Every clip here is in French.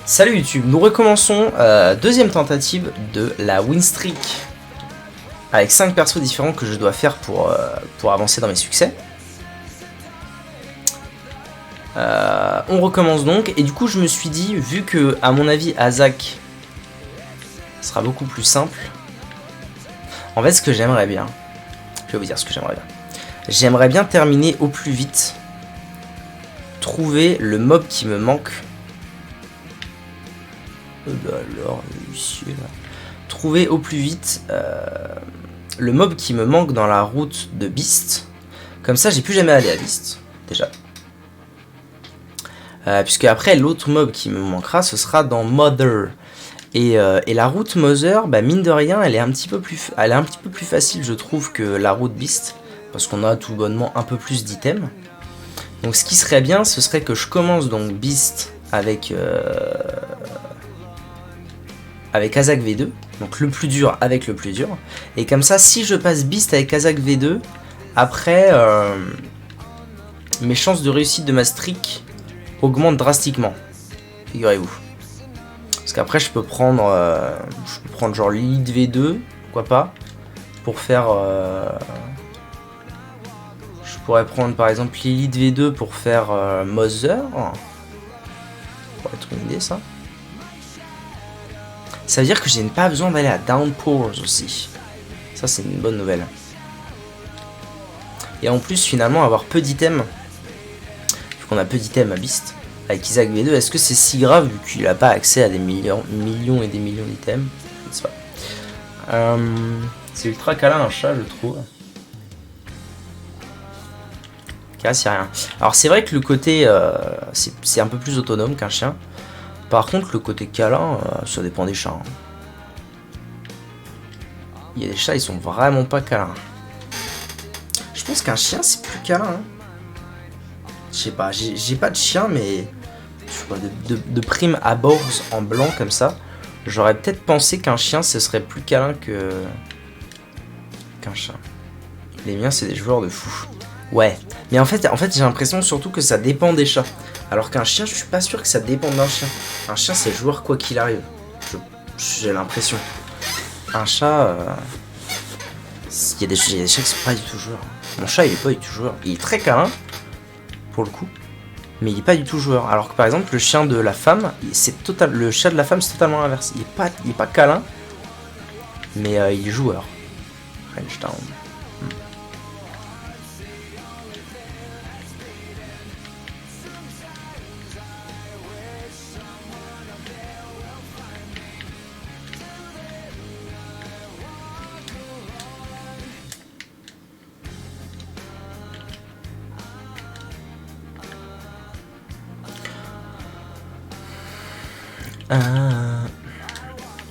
Salut YouTube, nous recommençons deuxième tentative de la win streak avec 5 persos différents que je dois faire pour avancer dans mes succès. On recommence donc et du coup je me suis dit, vu que à mon avis Azak sera beaucoup plus simple, en fait ce que j'aimerais bien, je vais vous dire ce que j'aimerais bien terminer au plus vite, trouver le mob qui me manque. Alors, trouver au plus vite le mob qui me manque dans la route de Beast. Comme ça, j'ai plus jamais aller à Beast, déjà. Puisque après, l'autre mob qui me manquera, ce sera dans Mother. Et la route Mother, bah, mine de rien, elle est un petit peu plus facile, je trouve, que la route Beast. Parce qu'on a tout bonnement un peu plus d'items. Donc ce qui serait bien, ce serait que je commence donc Beast avec Azak V2, donc le plus dur avec le plus dur, et comme ça si je passe Beast avec Azak V2, après mes chances de réussite de ma streak augmentent drastiquement, figurez-vous. Parce qu'après je peux prendre genre Lilith V2, pourquoi pas, pour faire... je pourrais prendre par exemple Lilith V2 pour faire Mother, ça pourrait être une idée ça. Ça veut dire que j'ai pas besoin d'aller à Downpours aussi. Ça c'est une bonne nouvelle. Et en plus finalement avoir peu d'items, vu qu'on a peu d'items à Beast, avec Isaac V2, est-ce que c'est si grave vu qu'il a pas accès à des millions et des millions d'items? Je ne sais pas. C'est ultra câlin un chat je trouve. Casse y'a rien. Alors c'est vrai que le côté c'est un peu plus autonome qu'un chien. Par contre, le côté câlin, ça dépend des chats. Hein. Il y a des chats, ils sont vraiment pas câlins. Je pense qu'un chien, c'est plus câlin. Hein. Je sais pas, j'ai pas de chien, mais je sais pas, de prime abord en blanc comme ça, j'aurais peut-être pensé qu'un chien, ce serait plus câlin qu'un chat. Les miens, c'est des joueurs de fou. Ouais, mais en fait j'ai l'impression surtout que ça dépend des chats. Alors qu'un chien, je suis pas sûr que ça dépende d'un chien. Un chien, c'est joueur quoi qu'il arrive. J'ai l'impression. Un chat... il y a des chats qui sont pas du tout joueurs. Mon chat, il est pas du tout joueur. Il est très câlin, pour le coup. Mais il est pas du tout joueur. Alors que par exemple, le chien de la femme, le chat de la femme, c'est totalement l'inverse. Il est pas câlin, mais il est joueur. Range down.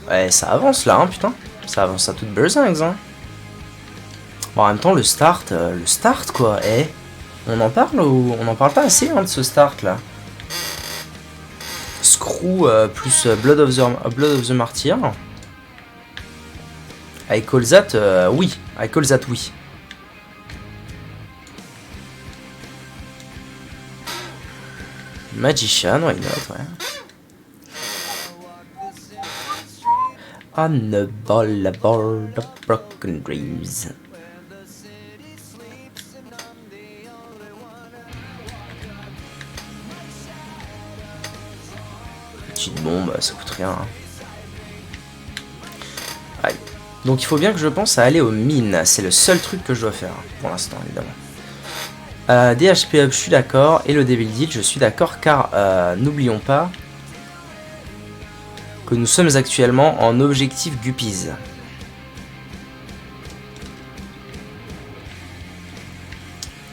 Ouais, ça avance là, hein, putain. Ça avance à toute besogne, hein. Bon, en même temps, le start quoi, on en parle ou on en parle pas assez hein, de ce start là. Screw plus Blood of the Martyr. Avec Colzat, oui. Avec Colzat, oui. Magician, why not, ouais. On a ball aboard of broken dreams. Petite bombe, ça coûte rien. Hein. Allez. Donc il faut bien que je pense à aller aux mines. C'est le seul truc que je dois faire pour l'instant, évidemment. DHP up, je suis d'accord. Et le Devil Deal, je suis d'accord car n'oublions pas que nous sommes actuellement en objectif Guppies.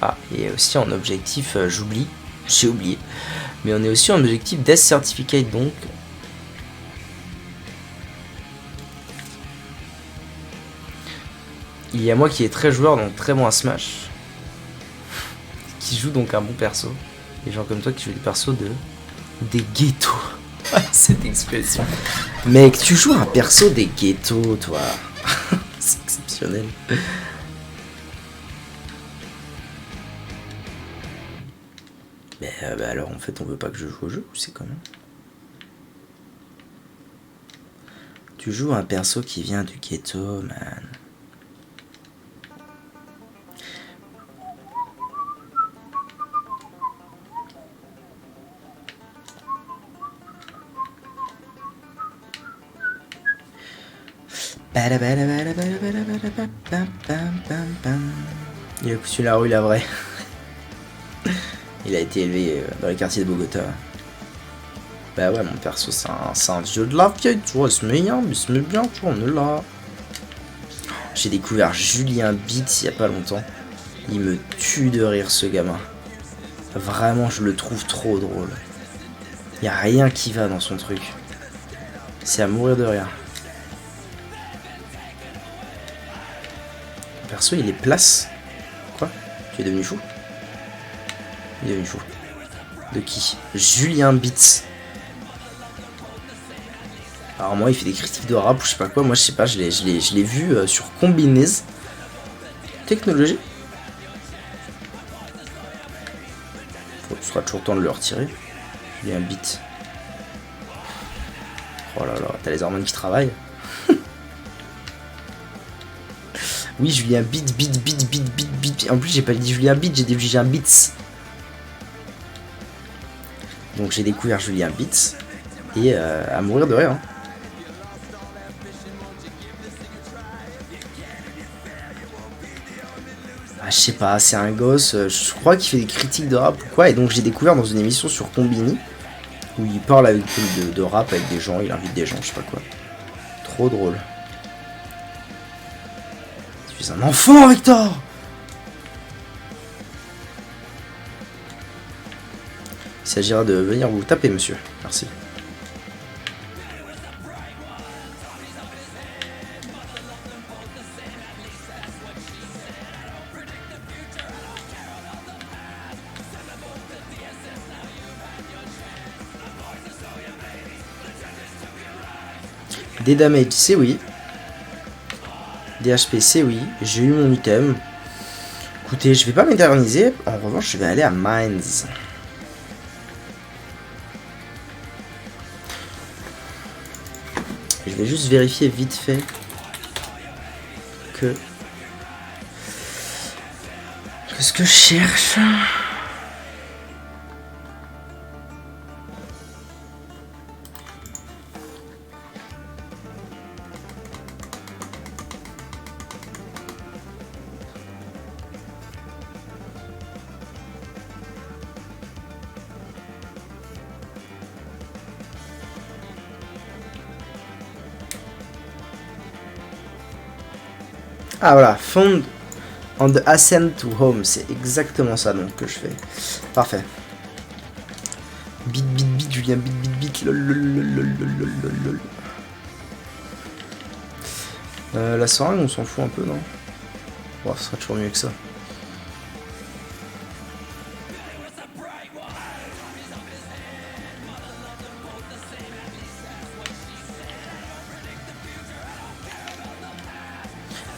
Ah, et aussi en objectif, j'ai oublié. Mais on est aussi en objectif Death Certificate donc. Il y a moi qui est très joueur, donc très bon à Smash. Qui joue donc un bon perso. Les gens comme toi qui jouent des persos des ghettos. Cette expression. Mec, tu joues un perso des ghettos, toi. C'est exceptionnel. Mais bah alors en fait on veut pas que je joue au jeu ou c'est comment? Tu joues un perso qui vient du ghetto, man. Il a cousu la rue, la vraie. Il a été élevé dans les quartiers de Bogota. Bah ouais, mon perso, c'est un vieux de la vieille, tu vois, il se met bien, tu vois, on est là. J'ai découvert Julien Beats il y a pas longtemps. Il me tue de rire, ce gamin. Vraiment, je le trouve trop drôle. Y a rien qui va dans son truc. C'est à mourir de rire. Perso, il est place. Quoi? Tu es devenu fou? Il est devenu fou. De qui? Julien Beats. Alors moi, il fait des critiques de rap ou je sais pas quoi. Moi, je sais pas, je l'ai vu sur Combinaise Technologie. Ce sera toujours temps de le retirer. Julien Beats. Oh là là, t'as les hormones qui travaillent. Oui, Julien Beats. En plus, j'ai pas dit Julien Beats, j'ai dit Julien Beats. Donc j'ai découvert Julien Beats. Et à mourir de rire. Hein. Ah, je sais pas, c'est un gosse, je crois qu'il fait des critiques de rap ou quoi. Et donc j'ai découvert dans une émission sur Combini. Où il parle avec de rap avec des gens, il invite des gens, je sais pas quoi. Trop drôle. Tu es un enfant, Victor! Il s'agira de venir vous taper, monsieur. Merci. Des damage, c'est oui. DHP, c'est oui. J'ai eu mon item. Écoutez, je vais pas m'éterniser. En revanche, je vais aller à Mines. Je vais juste vérifier vite fait que ce que je cherche. Ah voilà, found on the ascent to home, c'est exactement ça donc que je fais. Parfait. Bit, Julien, bit, lol. La seringue, on s'en fout un peu, non? Bon, ce sera toujours mieux que ça.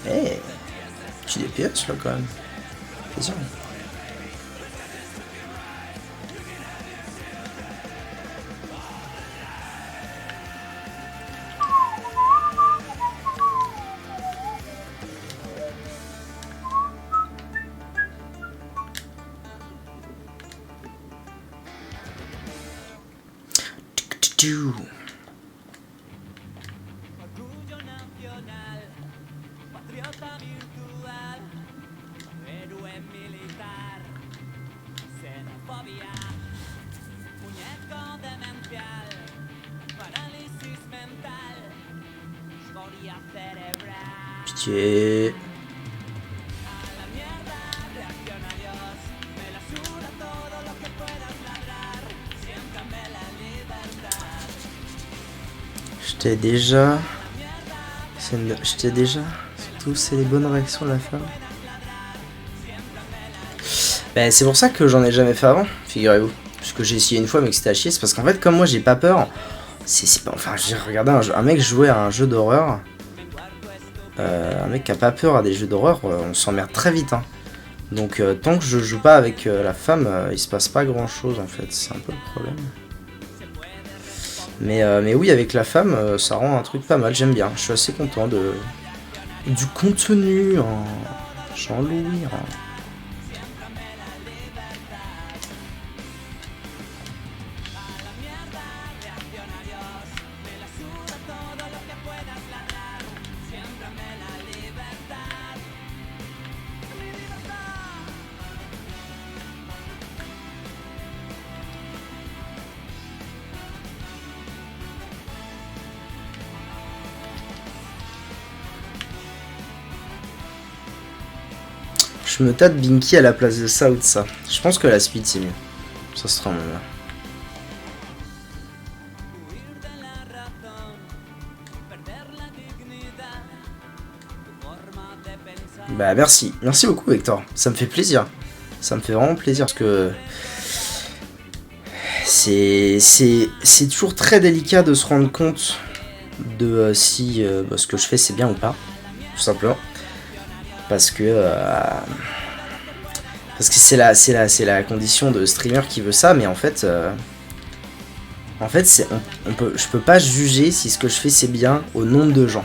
Eh, petit DPS là quand même. Plaisir. Pitié. Je t'ai déjà. Surtout, c'est les bonnes réactions de la femme. Ben, c'est pour ça que j'en ai jamais fait avant, figurez-vous. Parce que j'ai essayé une fois, mais que c'était à chier. C'est parce qu'en fait, comme moi, j'ai pas peur. C'est pas. Enfin, j'ai regardé un mec jouer à un jeu d'horreur. Un mec qui a pas peur à des jeux d'horreur, on s'emmerde très vite. Hein. Donc, tant que je joue pas avec la femme, il se passe pas grand chose en fait. C'est un peu le problème. Mais oui, avec la femme, ça rend un truc pas mal, j'aime bien. Je suis assez content du contenu en Jean-Louis. Je me tâte Binky à la place de ça ou de ça. Je pense que la speed c'est mieux. Ça sera mieux. Bah merci. Merci beaucoup Vector. Ça me fait plaisir. Ça me fait vraiment plaisir parce que c'est toujours très délicat de se rendre compte de si ce que je fais c'est bien ou pas. Tout simplement. Parce que c'est la condition de streamer qui veut ça, mais en fait je peux pas juger si ce que je fais c'est bien au nombre de gens.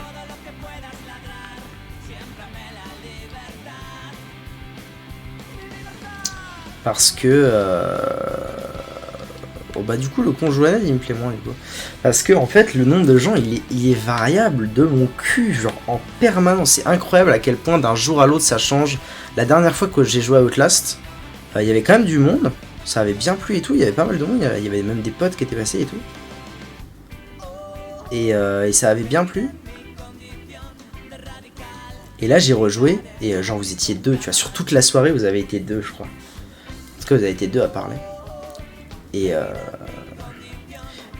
Parce que bah du coup le conjoint il me plaît moins du coup. Parce que en fait le nombre de gens il est variable de mon cul, genre en permanence. C'est incroyable à quel point d'un jour à l'autre ça change. La dernière fois que j'ai joué à Outlast, il y avait quand même du monde, ça avait bien plu et tout, il y avait pas mal de monde, il y avait même des potes qui étaient passés et tout. Et ça avait bien plu. Et là j'ai rejoué et genre vous étiez deux, tu vois, sur toute la soirée vous avez été deux je crois. En tout cas vous avez été deux à parler. Et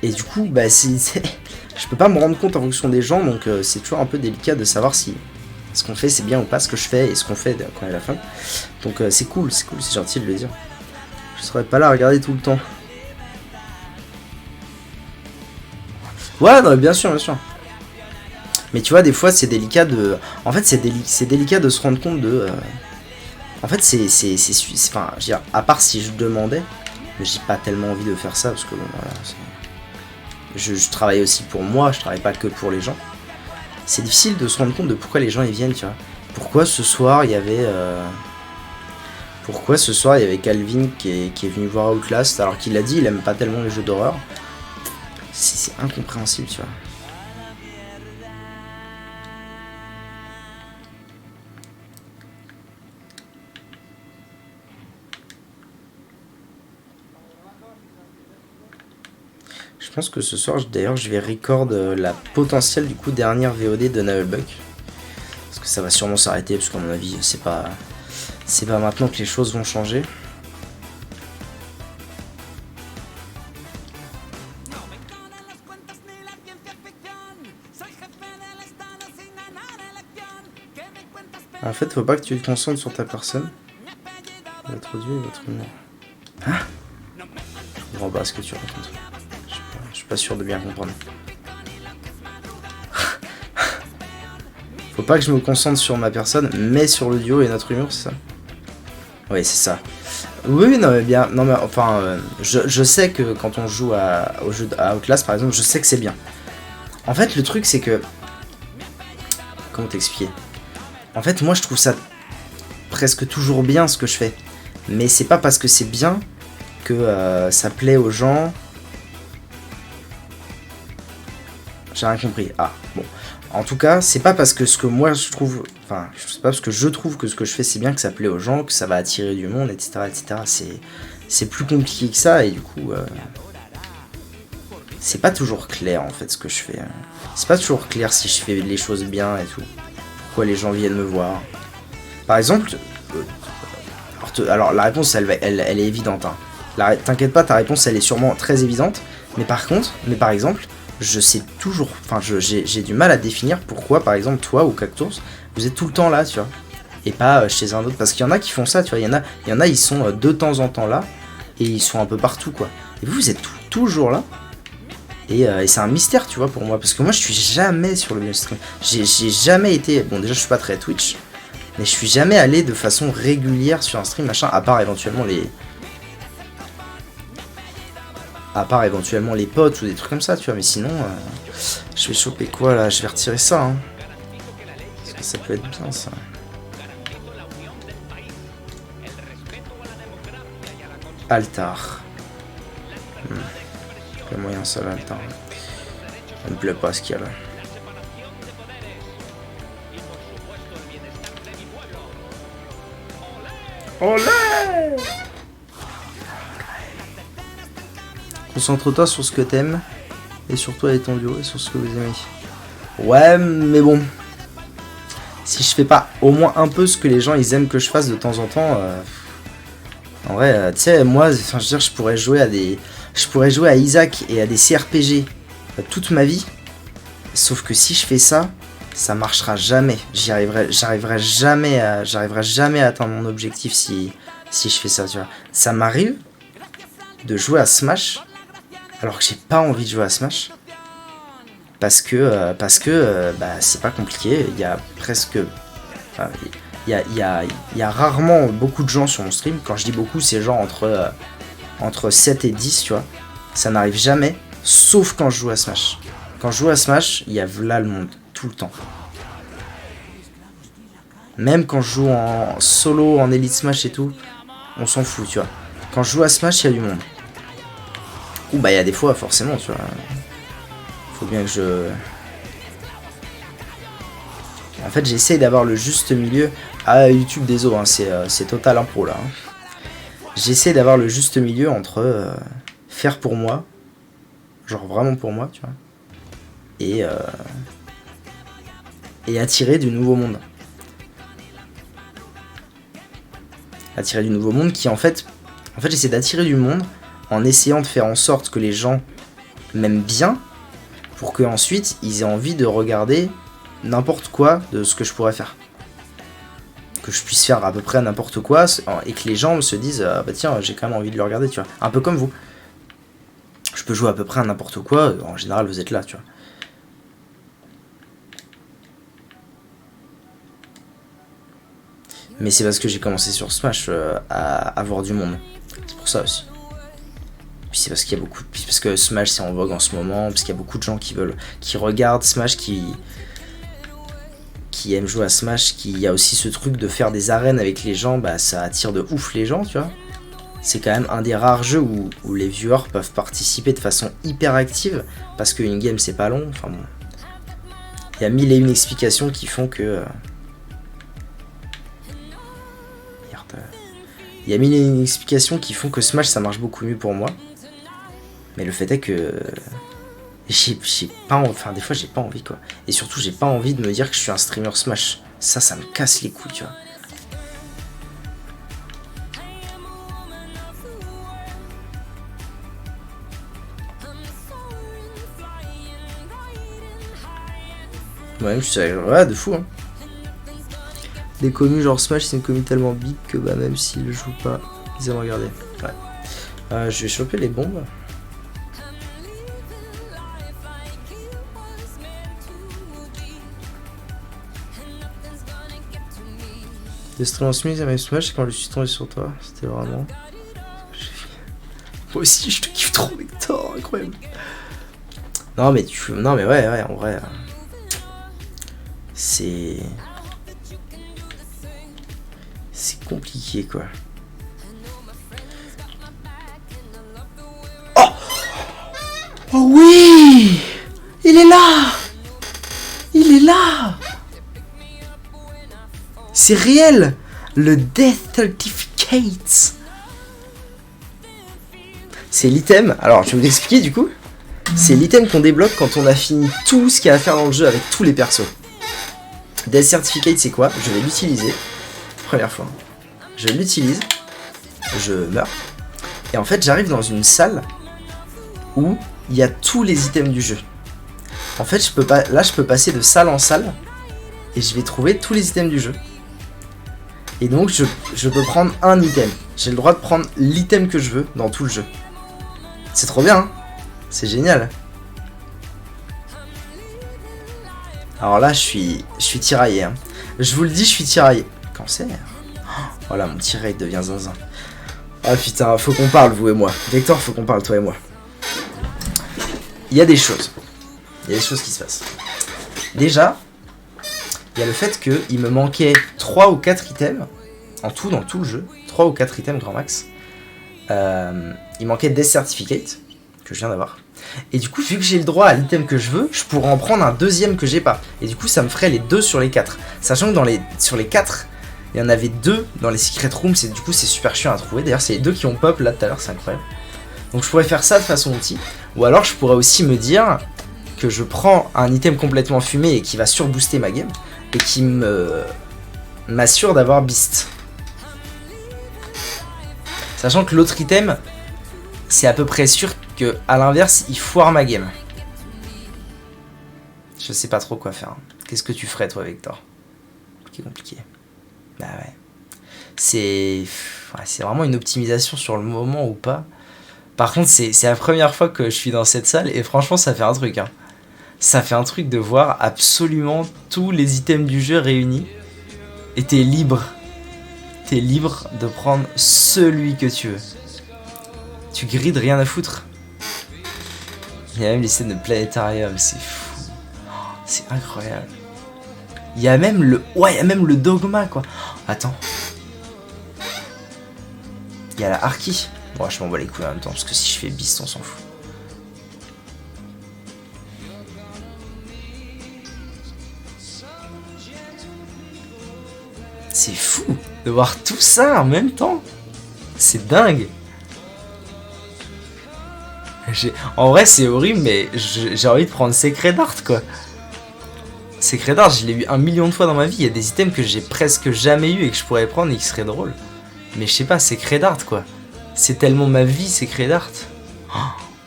du coup, bah, je peux pas me rendre compte en fonction des gens, donc c'est toujours un peu délicat de savoir si ce qu'on fait c'est bien ou pas ce que je fais et ce qu'on fait quand il y a la fin. Donc c'est cool, c'est gentil de le dire. Je serais pas là à regarder tout le temps. Ouais, non, bien sûr, bien sûr. Mais tu vois, des fois c'est délicat de. En fait, c'est délicat de se rendre compte de. En fait, enfin, je veux dire, à part si je demandais. Mais j'ai pas tellement envie de faire ça parce que bon, voilà, je travaille aussi pour moi, je travaille pas que pour les gens. C'est difficile de se rendre compte de pourquoi les gens ils viennent, tu vois. Pourquoi ce soir il y avait Calvin qui est venu voir Outlast alors qu'il a dit il aime pas tellement les jeux d'horreur. C'est incompréhensible, tu vois. Je pense que ce soir, d'ailleurs, je vais record la potentielle du coup dernière VOD de Navelbuck. Parce que ça va sûrement s'arrêter, parce qu'à mon avis, c'est pas maintenant que les choses vont changer. En fait, faut pas que tu te concentres sur ta personne. Votre dieu et votre humour. Hein? Je comprends pas ce que tu racontes. Je suis pas sûr de bien comprendre. Faut pas que je me concentre sur ma personne, mais sur le duo et notre humour, c'est ça? Oui, c'est ça. Oui, non, mais bien. Non, mais enfin, je sais que quand on joue au jeu à Outlast, par exemple, je sais que c'est bien. En fait, le truc, c'est que. Comment t'expliquer? En fait, moi, je trouve ça presque toujours bien ce que je fais. Mais c'est pas parce que c'est bien que ça plaît aux gens. J'ai rien compris. Ah, bon. En tout cas, c'est pas parce que ce que moi je trouve, enfin, c'est pas parce que je trouve que ce que je fais c'est bien que ça plaît aux gens, que ça va attirer du monde, etc., etc. C'est plus compliqué que ça et du coup, c'est pas toujours clair en fait ce que je fais. C'est pas toujours clair si je fais les choses bien et tout. Pourquoi les gens viennent me voir. Par exemple, alors la réponse elle est évidente. Hein. T'inquiète pas, ta réponse elle est sûrement très évidente. Mais par exemple. Je sais toujours, enfin j'ai du mal à définir pourquoi par exemple toi ou Cactus vous êtes tout le temps là, tu vois, et pas chez un autre, parce qu'il y en a qui font ça, tu vois, il y en a ils sont de temps en temps là et ils sont un peu partout quoi, et vous êtes toujours là et c'est un mystère, tu vois, pour moi, parce que moi je suis jamais sur le même stream, j'ai jamais été, bon déjà je suis pas très Twitch, mais je suis jamais allé de façon régulière sur un stream machin, à part éventuellement À part éventuellement les potes ou des trucs comme ça, tu vois. Mais sinon, je vais choper quoi là? Je vais retirer ça. Hein. Parce que ça peut être bien ça. Altar. Le moyen ça l'altar. Ça me plaît pas ce qu'il y a là. Olé! Concentre-toi sur ce que t'aimes. Et sur toi et ton duo et sur ce que vous aimez. Ouais, mais bon. Si je fais pas au moins un peu ce que les gens ils aiment que je fasse de temps en temps. En vrai, tu sais, moi, enfin, je veux dire, je pourrais jouer à Isaac et à des CRPG toute ma vie. Sauf que si je fais ça, ça marchera jamais. J'arriverai jamais à atteindre mon objectif si je fais ça, tu vois. Ça m'arrive de jouer à Smash alors que j'ai pas envie de jouer à Smash. Parce que bah, c'est pas compliqué. Il y a presque... Enfin, il y a rarement beaucoup de gens sur mon stream. Quand je dis beaucoup, c'est genre entre 7 et 10, tu vois. Ça n'arrive jamais, sauf quand je joue à Smash. Quand je joue à Smash, il y a là le monde, tout le temps. Même quand je joue en solo, en Elite Smash et tout, on s'en fout, tu vois. Quand je joue à Smash, il y a du monde. Ou bah il y a des fois, forcément, tu vois. Faut bien que je... En fait, j'essaye d'avoir le juste milieu. Ah, YouTube, désolé, hein, c'est total impro là. Hein. J'essaie d'avoir le juste milieu entre faire pour moi, genre vraiment pour moi, tu vois, et attirer du nouveau monde. Attirer du nouveau monde qui en fait j'essaie d'attirer du monde en essayant de faire en sorte que les gens m'aiment bien pour que ensuite ils aient envie de regarder n'importe quoi de ce que je pourrais faire. Que je puisse faire à peu près n'importe quoi et que les gens se disent bah tiens, j'ai quand même envie de le regarder, tu vois. Un peu comme vous. Je peux jouer à peu près à n'importe quoi, en général vous êtes là, tu vois. Mais c'est parce que j'ai commencé sur Smash à avoir du monde. C'est pour ça aussi. Puis c'est parce qu'il y a beaucoup... Puis parce que Smash c'est en vogue en ce moment, parce qu'il y a beaucoup de gens qui regardent Smash, qui aiment jouer à Smash, qui y a aussi ce truc de faire des arènes avec les gens, bah ça attire de ouf les gens, tu vois. C'est quand même un des rares jeux où les viewers peuvent participer de façon hyper active, parce qu'une game c'est pas long, enfin bon. Il y a 1001 explications qui font que... Il y a 1001 explications qui font que Smash ça marche beaucoup mieux pour moi. Mais le fait est que... j'ai pas envie, enfin des fois j'ai pas envie quoi. Et surtout j'ai pas envie de me dire que je suis un streamer Smash. Ça me casse les couilles, tu vois. Ouais, je suis ouais, de fou hein. Des communes genre Smash c'est une commune tellement big que bah même s'ils le jouent pas, ils aiment regarder. Ouais. Je vais choper les bombes. Les streams en Smash, avec Smash, quand je suis tombé sur toi, c'était vraiment... Moi aussi, je te kiffe trop, Victor, incroyable. Non, mais non, mais ouais, en vrai... C'est compliqué, quoi. Oh! Oh oui! Il est là! Il est là! C'est réel! Le Death Certificate! C'est l'item. Alors, je vais vous expliquer du coup. C'est l'item qu'on débloque quand on a fini tout ce qu'il y a à faire dans le jeu avec tous les persos. Death Certificate, c'est quoi? Je vais l'utiliser. Première fois. Je l'utilise. Je meurs. Et en fait, j'arrive dans une salle où il y a tous les items du jeu. En fait, je peux passer de salle en salle et je vais trouver tous les items du jeu. Et donc, je peux prendre un item. J'ai le droit de prendre l'item que je veux dans tout le jeu. C'est trop bien, hein? C'est génial. Alors là, je suis tiraillé. Hein. Je vous le dis, je suis tiraillé. Cancer. Voilà, mon tirade devient zinzin. Ah putain, faut qu'on parle, vous et moi. Vector, faut qu'on parle, toi et moi. il y a des choses. Il y a des choses qui se passent. Déjà, il y a le fait qu'il me manquait 3 ou 4 items, en tout, dans tout le jeu, 3 ou 4 items grand max. Il manquait des certificates, que je viens d'avoir. Et du coup, vu que j'ai le droit à l'item que je veux, je pourrais en prendre un deuxième que j'ai pas. Et du coup, ça me ferait les 2 sur les 4. Sachant que sur les 4, il y en avait 2 dans les secret rooms, et du coup, c'est super chiant à trouver. D'ailleurs, c'est les 2 qui ont pop là tout à l'heure, c'est incroyable. Donc je pourrais faire ça de façon outil. Ou alors, je pourrais aussi me dire que je prends un item complètement fumé et qui va surbooster ma game. Et qui m'assure d'avoir Beast. Sachant que l'autre item, c'est à peu près sûr que à l'inverse, il foire ma game. Je sais pas trop quoi faire. Qu'est-ce que tu ferais toi, Vector? Compliqué. Bah ouais. C'est vraiment une optimisation sur le moment ou pas. Par contre, c'est la première fois que je suis dans cette salle et franchement, ça fait un truc. Hein. Ça fait un truc de voir absolument tous les items du jeu réunis. Et t'es libre. T'es libre de prendre celui que tu veux. Tu grides rien à foutre. Il y a même les scènes de planétarium, c'est fou. C'est incroyable. Il y a même le dogma quoi. Attends. Il y a la Arki. Bon, je m'en bats les couilles en même temps parce que si je fais Beast, on s'en fout. C'est fou de voir tout ça en même temps. C'est dingue. En vrai, c'est horrible, mais j'ai envie de prendre Secret Art, quoi. Secret Art, je l'ai eu 1 million de fois dans ma vie. Il y a des items que j'ai presque jamais eu et que je pourrais prendre et qui seraient drôles. Mais je sais pas, Secret Art, quoi. C'est tellement ma vie, Secret Art.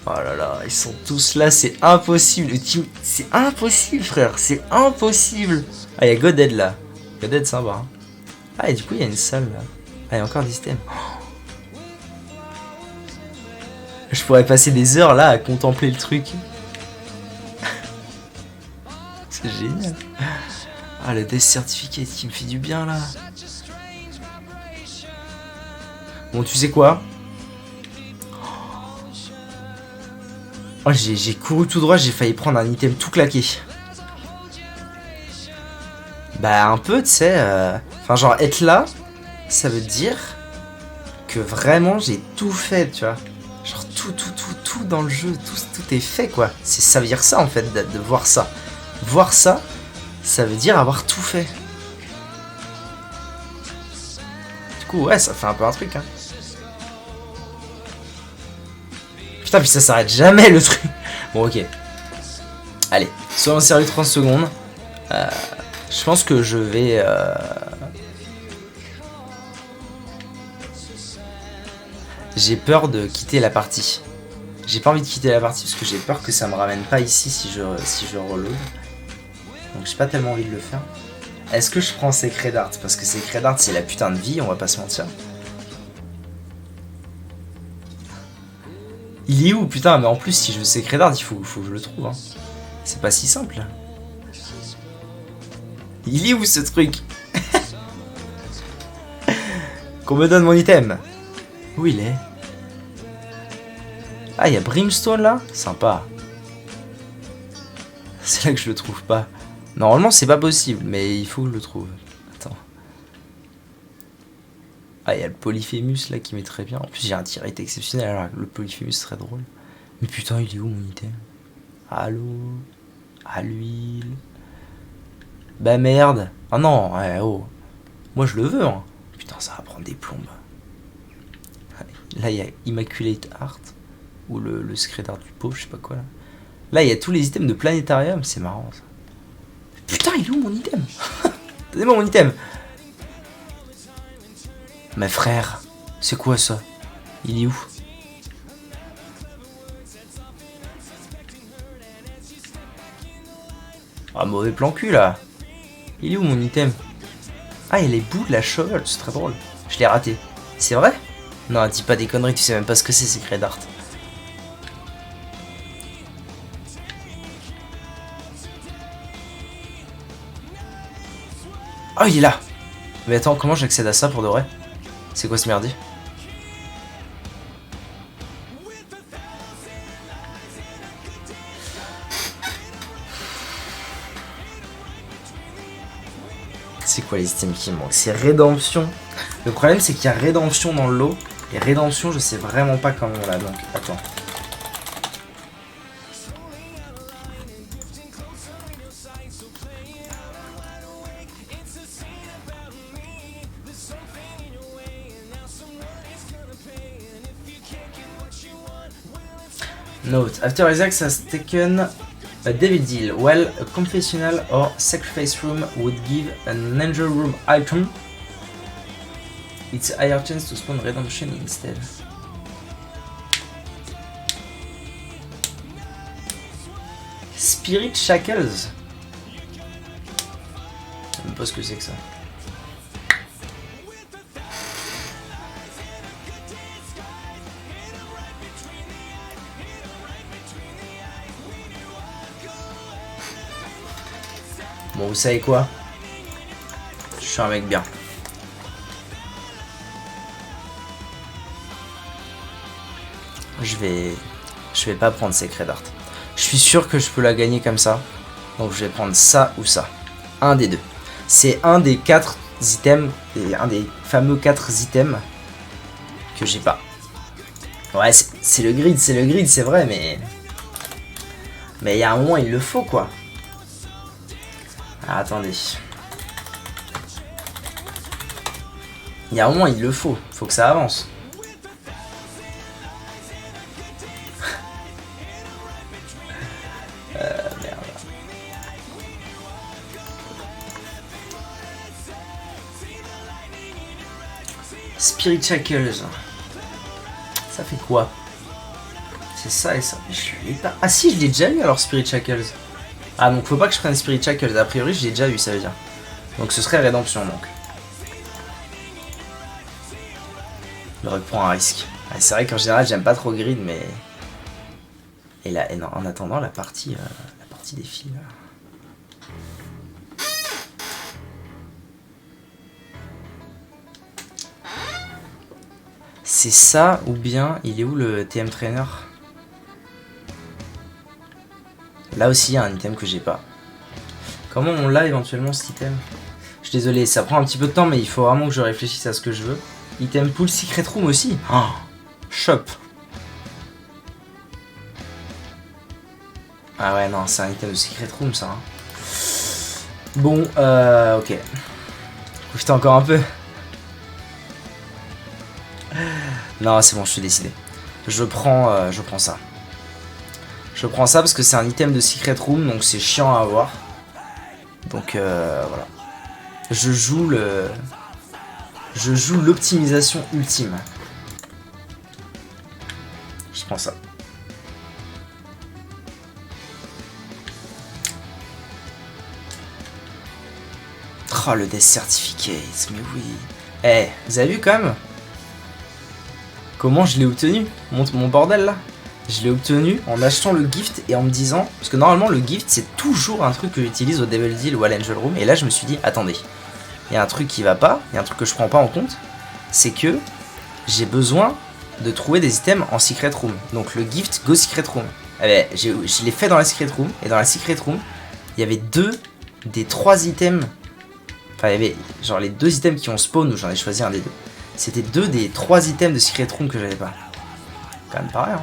Oh là là, ils sont tous là, c'est impossible. C'est impossible, frère, c'est impossible. Ah, il y a Godhead, là. Godhead, sympa, hein. Ah, et du coup, il y a une salle, là. Ah, il y a encore des items. Je pourrais passer des heures là à contempler le truc. C'est génial. Ah, le Death Certificate qui me fait du bien là. Bon, tu sais quoi? Oh, j'ai couru tout droit, j'ai failli prendre un item tout claqué. Bah, un peu, tu sais. Enfin, genre, être là, ça veut dire que vraiment j'ai tout fait, tu vois. Genre tout dans le jeu, tout est fait quoi. Ça veut dire ça en fait, de voir ça. Voir ça, ça veut dire avoir tout fait. Du coup ouais, ça fait un peu un truc hein. Putain, puis ça s'arrête jamais le truc. Bon ok. Allez, soyons sérieux 30 secondes. Je pense que je vais... J'ai peur de quitter la partie. J'ai pas envie de quitter la partie parce que j'ai peur que ça me ramène pas ici si je reload. Donc j'ai pas tellement envie de le faire. Est-ce que je prends Secret Art? Parce que Secret Art c'est la putain de vie, on va pas se mentir. Il est où putain? Mais en plus si je veux Secret Art il faut que je le trouve. Hein. C'est pas si simple. Il est où ce truc? Qu'on me donne mon item. Où il est? Ah, il y a Brimstone là? Sympa. C'est là que je le trouve pas. Normalement, c'est pas possible, mais il faut que je le trouve. Attends. Ah, il y a le Polyphémus là qui met très bien. En plus, j'ai un tirette exceptionnel. Alors, le Polyphémus serait drôle. Mais putain, il est où mon item? Allô? À l'huile? Bah merde. Ah non, ouais, oh. Moi, je le veux, hein. Putain, ça va prendre des plombes. Là, il y a Immaculate Art. Ou le Secret Art du pauvre, je sais pas quoi là. Là, il y a tous les items de planétarium, c'est marrant ça. Putain, il est où mon item? Donnez-moi mon item. Mais frère, c'est quoi ça? Il est où? Ah, mauvais plan cul là. Il est où mon item? Ah, il y a les bouts de la shovel, c'est très drôle. Je l'ai raté. C'est vrai? Non, dis pas des conneries, tu sais même pas ce que c'est Secret Art. Oh, il est là. Mais attends, comment j'accède à ça pour de vrai? C'est quoi ce merdier? C'est quoi les items qui me manquent? C'est Rédemption. Le problème c'est qu'il y a Rédemption dans le lot. Et Rédemption je sais vraiment pas comment on l'a, donc attends. Note, after Isaac has taken a devil deal, well, a confessional or sacrifice room would give an angel room item. It's a higher chance to spawn redemption instead. Spirit Shackles. Je sais même pas ce que c'est que ça. Bon, vous savez quoi? Je suis un mec bien. Je vais pas prendre Secret Art. Je suis sûr que je peux la gagner comme ça. Donc je vais prendre ça ou ça. Un des deux. C'est un des 4 items, et un des fameux 4 items que j'ai pas. Ouais, c'est le grid, c'est vrai, mais il y a un moment il le faut quoi. Ah, attendez. Il y a un moment il le faut que ça avance. Merde. Spirit Shackles. Ça fait quoi? C'est ça et ça. Je l'ai pas. Ah si, je l'ai déjà eu alors Spirit Shackles. Ah donc faut pas que je prenne Spirit Shackles. A priori je l'ai déjà eu, ça veut dire. Donc ce serait Rédemption donc. Je reprends un risque. Ah, c'est vrai qu'en général j'aime pas trop grid mais. Et là, et non, en attendant la partie des filles. C'est ça ou bien il est où le TM Trainer? Là aussi il y a un item que j'ai pas. Comment on l'a éventuellement cet item? Je suis désolé, ça prend un petit peu de temps mais il faut vraiment que je réfléchisse à ce que je veux. Item pool Secret Room aussi. Oh, shop. Ah ouais non, c'est un item de Secret Room ça. Hein. Bon, ok. J'étais encore un peu. Non, c'est bon, je suis décidé. Je prends ça. Je prends ça parce que c'est un item de Secret Room, donc c'est chiant à avoir. Donc voilà. Je joue l'optimisation ultime. Je prends ça. Oh, le Death Certificate, mais oui. Eh, vous avez vu quand même comment je l'ai obtenu, mon bordel là? Je l'ai obtenu en achetant le gift et en me disant... Parce que normalement le gift c'est toujours un truc que j'utilise au Devil Deal ou à l'Angel Room. Et là je me suis dit, attendez, il y a un truc qui va pas, il y a un truc que je prends pas en compte. C'est que j'ai besoin de trouver des items en Secret Room. Donc le gift go Secret Room. Eh ben, je l'ai fait dans la Secret Room. Et dans la Secret Room, il y avait 2 des 3 items... Enfin il y avait genre les 2 items qui ont spawn où j'en ai choisi un des 2. C'était 2 des 3 items de Secret Room que j'avais pas. Quand même pareil hein.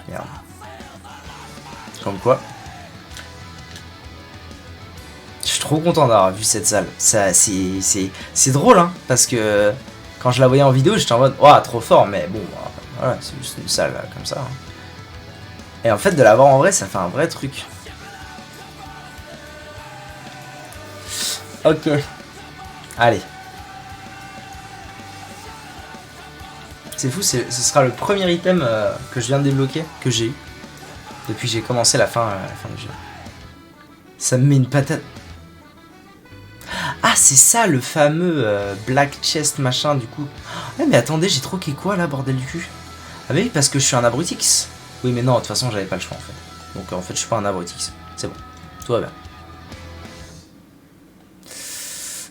Merde. Comme quoi. Je suis trop content d'avoir vu cette salle. Ça, c'est drôle hein. Parce que quand je la voyais en vidéo j'étais en mode ouah trop fort mais bon voilà c'est juste une salle comme ça. Hein. Et en fait de l'avoir en vrai ça fait un vrai truc. Ok. Allez. C'est fou, ce sera le premier item que je viens de débloquer, que j'ai eu. Depuis que j'ai commencé la fin du jeu. Ça me met une patate. Ah, c'est ça le fameux Black Chest machin du coup. Ouais, mais attendez, j'ai troqué quoi là, bordel du cul? Ah, mais oui, parce que je suis un Abrutix. Oui, mais non, de toute façon, j'avais pas le choix en fait. Donc en fait, je suis pas un Abrutix. C'est bon, tout va bien.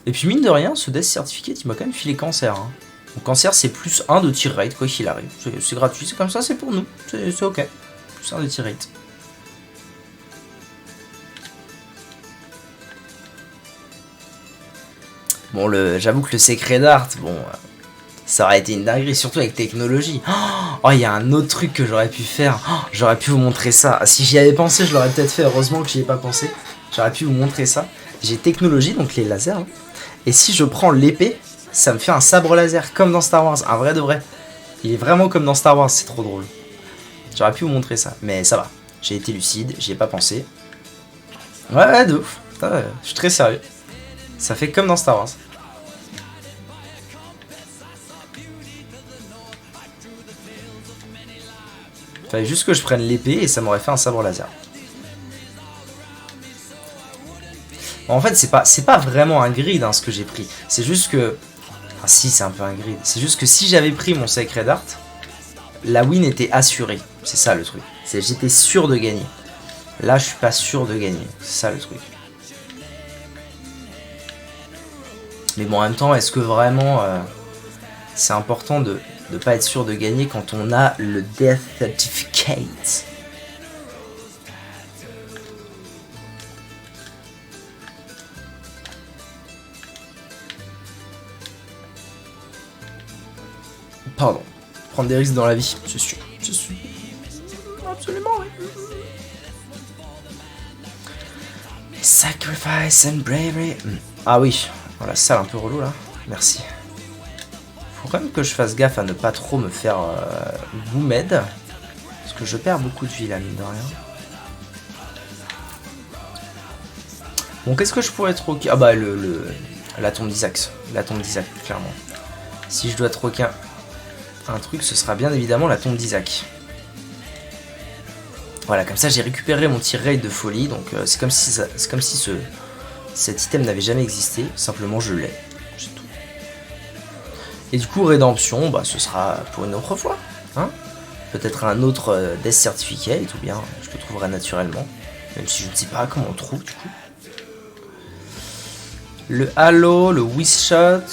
Et puis mine de rien, ce Death Certificate, il m'a quand même filé Cancer. Hein. Donc Cancer, c'est plus 1 de tir rate, quoi qu'il arrive. C'est gratuit, c'est comme ça, c'est pour nous. C'est ok. Plus 1 de tir rate. Bon, j'avoue que le secret d'art, bon, ça aurait été une dinguerie, surtout avec technologie. Oh, il y a un autre truc que j'aurais pu faire. Oh, j'aurais pu vous montrer ça. Si j'y avais pensé, je l'aurais peut-être fait. Heureusement que j'y ai pas pensé. J'aurais pu vous montrer ça. J'ai technologie, donc les lasers. Hein. Et si je prends l'épée, ça me fait un sabre laser, comme dans Star Wars. Un vrai de vrai. Il est vraiment comme dans Star Wars, c'est trop drôle. J'aurais pu vous montrer ça, mais ça va. J'ai été lucide, j'y ai pas pensé. Ouais, de ouf. Putain, je suis très sérieux. Ça fait comme dans Star Wars. Fallait juste que je prenne l'épée et ça m'aurait fait un sabre laser. En fait, c'est pas vraiment un grid hein, ce que j'ai pris. C'est juste que... Enfin si, c'est un peu un grid. C'est juste que si j'avais pris mon Sacred Dart, la win était assurée. C'est ça le truc. J'étais sûr de gagner. Là, je suis pas sûr de gagner. C'est ça le truc. Mais bon, en même temps, est-ce que vraiment c'est important de pas être sûr de gagner quand on a le Death Certificate? Pardon. Prendre des risques dans la vie, c'est sûr. Je suis absolument oui. Sacrifice and bravery. Ah oui, voilà, ça un peu relou là. Merci. Faut quand même que je fasse gaffe à ne pas trop me faire boomed. Parce que je perds beaucoup de vie là, mine de rien. Bon, qu'est-ce que je pourrais troquer? Ah bah, la tombe d'Isaac. La tombe d'Isaac, clairement. Si je dois troquer un truc, ce sera bien évidemment la tombe d'Isaac. Voilà, comme ça j'ai récupéré mon tir raid de folie, donc c'est comme si cet item n'avait jamais existé, simplement je l'ai, c'est tout. Et du coup rédemption, bah ce sera pour une autre fois, hein. Peut-être un autre Death Certificate, ou bien je le trouverai naturellement, même si je ne sais pas comment on le trouve du coup. Le Halo, le Wishshot,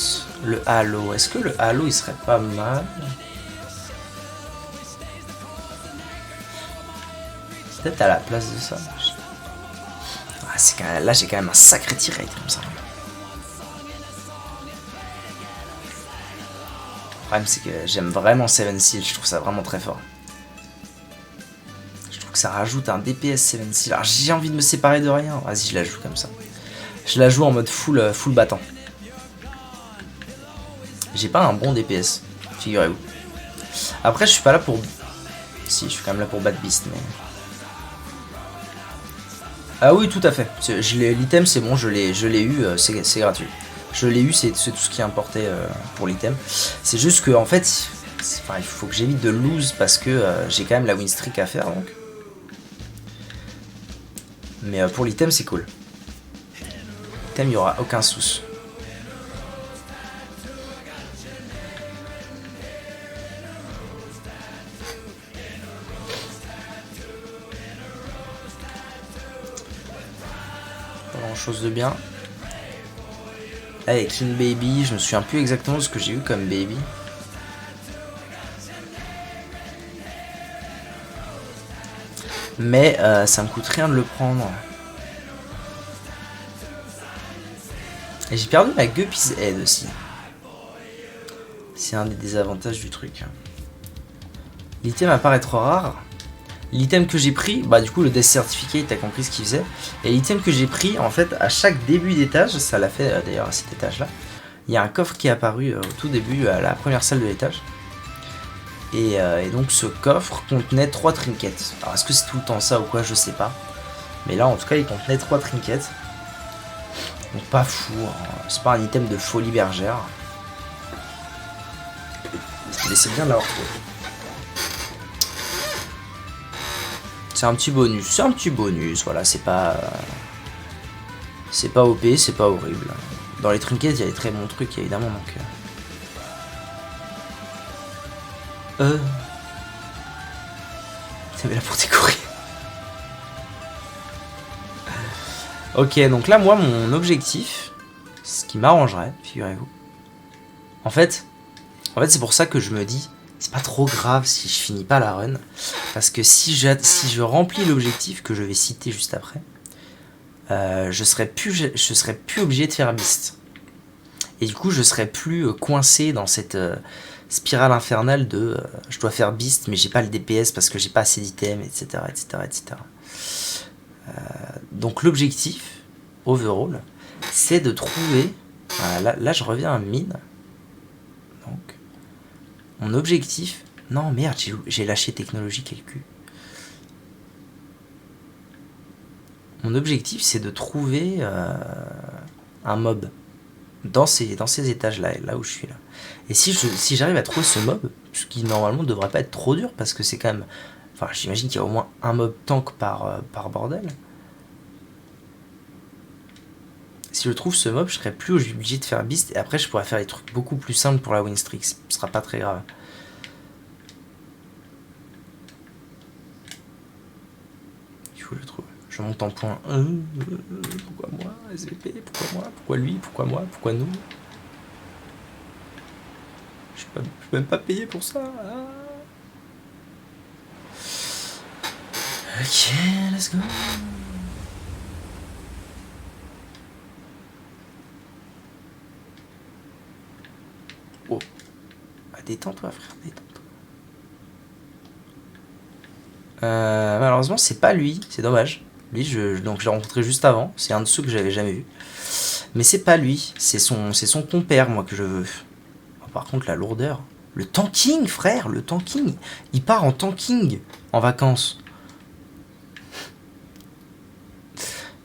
le Halo, est-ce que le Halo il serait pas mal? Peut-être à la place de ça. Ah, là j'ai quand même un sacré tir rate comme ça. Le problème c'est que j'aime vraiment Seven Seal, je trouve ça vraiment très fort. Je trouve que ça rajoute un DPS Seven Seal. Alors j'ai envie de me séparer de rien. Vas-y, je la joue comme ça. Je la joue en mode full battant. J'ai pas un bon DPS, figurez-vous. Après je suis pas là pour... Si, je suis quand même là pour Bad Beast, mais... Ah oui, tout à fait. L'item, c'est bon, je l'ai eu, c'est gratuit. Je l'ai eu, c'est tout ce qui est importé pour l'item. C'est juste que, en fait, il faut que j'évite de lose parce que j'ai quand même la win streak à faire, donc. Mais pour l'item, c'est cool. L'item, il n'y aura aucun souci. Chose de bien. Avec King Baby, je me souviens plus exactement de ce que j'ai eu comme baby. Mais ça me coûte rien de le prendre. Et j'ai perdu ma Guppy's Head aussi. C'est un des désavantages du truc. L'item apparaît trop rare. L'item que j'ai pris, bah du coup le Death Certificate, t'as compris ce qu'il faisait. Et l'item que j'ai pris, en fait, à chaque début d'étage, ça l'a fait d'ailleurs à cet étage-là, il y a un coffre qui est apparu au tout début, à la première salle de l'étage. Et donc ce coffre contenait 3 trinkets. Alors est-ce que c'est tout le temps ça ou quoi, je sais pas. Mais là en tout cas il contenait 3 trinkets. Donc pas fou, hein. C'est pas un item de folie bergère. Mais c'est bien de l'avoir trouvé. C'est un petit bonus, voilà, c'est pas OP, c'est pas horrible. Dans les trinkets, il y a des très bons trucs évidemment, donc ça met là pour décorer. Ok, donc là moi mon objectif, ce qui m'arrangerait, figurez-vous. En fait c'est pour ça que je me dis c'est pas trop grave si je finis pas la run, parce que si je remplis l'objectif que je vais citer juste après, je serai plus obligé de faire Beast. Et du coup, je serais plus coincé dans cette spirale infernale de je dois faire beast, mais j'ai pas le DPS parce que j'ai pas assez d'items, etc., etc., etc. Donc l'objectif, overall, c'est de trouver... Là, je reviens à mine. Donc, mon objectif... Non, merde, j'ai lâché technologie, quel cul. Mon objectif, c'est de trouver un mob dans ces étages-là, là où je suis là. Et si j'arrive à trouver ce mob, ce qui normalement devrait pas être trop dur, parce que c'est quand même... Enfin, j'imagine qu'il y a au moins un mob tank par bordel. Si je trouve ce mob, je serai plus obligé de faire beast, et après je pourrais faire des trucs beaucoup plus simples pour la win streak. Ce sera pas très grave. Il faut que je trouve. Je monte en point 1. Pourquoi moi, SVP? Pourquoi moi? Pourquoi lui? Pourquoi moi? Pourquoi nous? Je peux même pas payer pour ça. Ok, let's go. Oh. Bah, détends-toi, frère, détends-toi. Malheureusement, c'est pas lui, c'est dommage. Lui, donc je l'ai rencontré juste avant. C'est un de ceux que j'avais jamais vu. Mais c'est pas lui, c'est son compère, moi, que je veux. Oh, par contre, la lourdeur. Le tanking, frère, le tanking. Il part en tanking en vacances.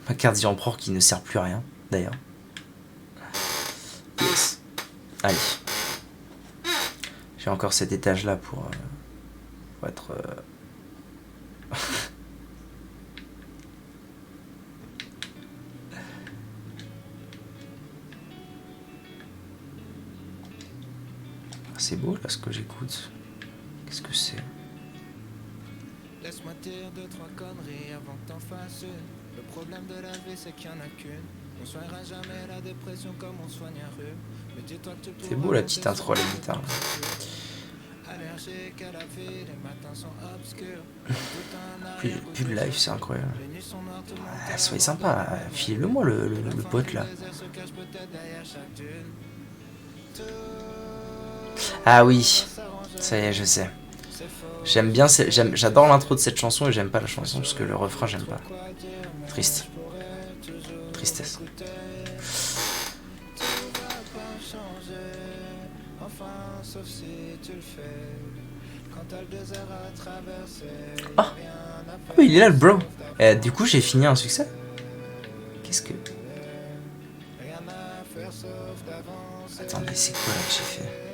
Ma carte d'empereur qui ne sert plus à rien, d'ailleurs. Yes. Allez. J'ai encore cet étage-là pour être... C'est beau là ce que j'écoute. Qu'est-ce que c'est? Laisse-moi dire deux, trois conneries avant que t'en fasses une. Le problème de la vie c'est qu'il y en a qu'une. On soignera jamais la dépression comme on soigne un rhume. Mais dis-toi que tu pourras... C'est beau la petite intro à la guitare. Allergique à la vie, les matins sont obscurs. Plus de live, c'est incroyable. Soyez sympa, filez-le-moi le pote là. Ah oui, ça y est, je sais. J'aime bien, j'adore l'intro de cette chanson et j'aime pas la chanson parce que le refrain j'aime pas. Triste. Tristesse. Ah, oui, il est là le bro. Du coup j'ai fini un succès. Qu'est-ce que... Attendez, c'est quoi là que j'ai fait?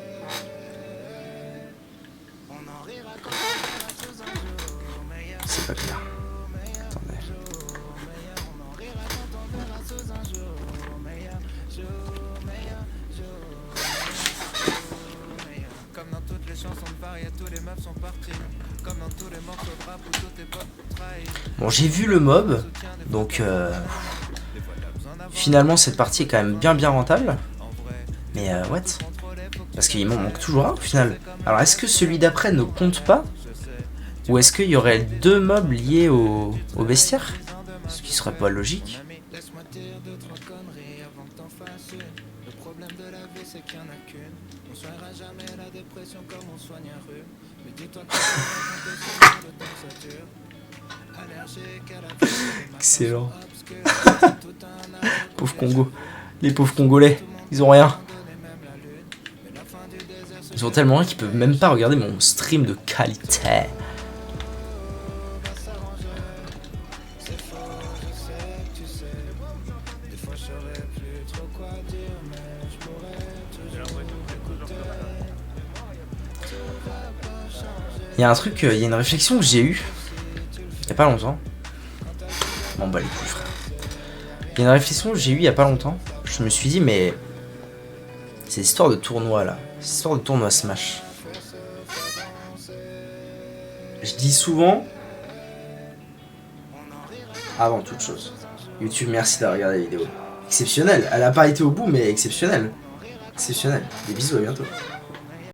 C'est pas clair. Attendez. Comme dans toutes les chansons de Varia, tous les meufs sont partis. Comme dans tous les morceaux de rap où tout est pas trahi. Bon, j'ai vu le mob, donc finalement cette partie est quand même bien rentable. Mais what? Parce qu'il m'en manque toujours un au final. Alors est-ce que celui d'après ne compte pas? Ou est-ce qu'il y aurait deux mobs liés au bestiaire? Ce qui serait pas logique. Excellent. Pauvre Congo. Les pauvres Congolais, ils ont rien. Ils ont tellement rien qu'ils peuvent même pas regarder mon stream de qualité. Il y a un truc, il y a une réflexion que j'ai eue il y a pas longtemps. Bon bah les couilles frère. Il y a une réflexion que j'ai eue il y a pas longtemps. Je me suis dit mais ces histoires de tournois là, ces histoires de tournois Smash. Je dis souvent, avant toute chose, YouTube merci d'avoir regardé la vidéo. Exceptionnel, elle a pas été au bout mais exceptionnel. Exceptionnel. Des bisous, à bientôt.